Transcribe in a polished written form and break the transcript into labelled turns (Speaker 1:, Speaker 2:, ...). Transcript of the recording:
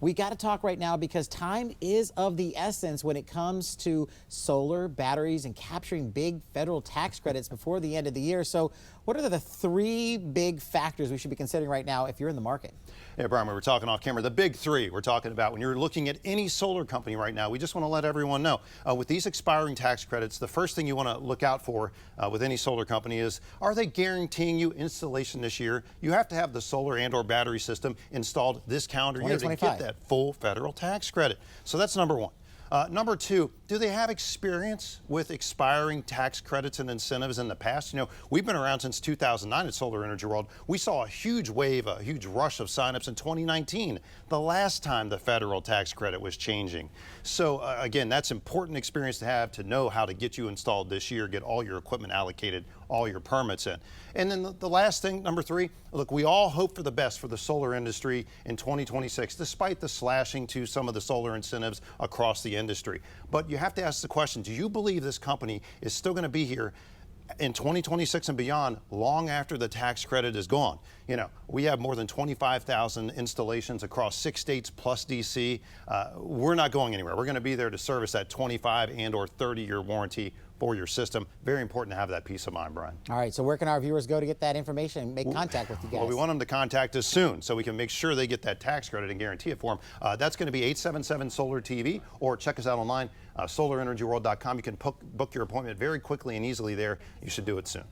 Speaker 1: we got to talk right now because time is of the essence when it comes to solar, batteries, and capturing big federal tax credits before the end of the year. So what are the three big factors we should be considering right now if you're in the market?
Speaker 2: Yeah, Brian, we were talking off camera. The big three we're talking about when you're looking at any solar company right now, we just want to let everyone know with these expiring tax credits, the first thing you want to look out for with any solar company is, are they guaranteeing you installation this year? You have to have the solar and or battery system installed this calendar year to get that full federal tax credit. So that's number one. Number two, do they have experience with expiring tax credits and incentives in the past? You know, we've been around since 2009 at Solar Energy World. We saw a huge wave, a huge rush of signups in 2019, the last time the federal tax credit was changing. So again, that's important experience to have to know how to get you installed this year, get all your equipment allocated, all your permits in. And then the last thing, number three, look, we all hope for the best for the solar industry in 2026, despite the slashing to some of the solar incentives across the industry. But you have to ask the question, do you believe this company is still going to be here in 2026 and beyond, long after the tax credit is gone? You know, we have more than 25,000 installations across 6 states plus DC. We're not going anywhere. We're going to be there to service that 25 and or 30-year warranty for your system. Very important to have that peace of mind, Brian.
Speaker 1: All right, so where can our viewers go to get that information and make contact with you guys?
Speaker 2: Well, we want them to contact us soon so we can make sure they get that tax credit and guarantee it for them. That's going to be 877-SOLAR-TV, or check us out online, solarenergyworld.com. You can book your appointment very quickly and easily there. You should do it soon.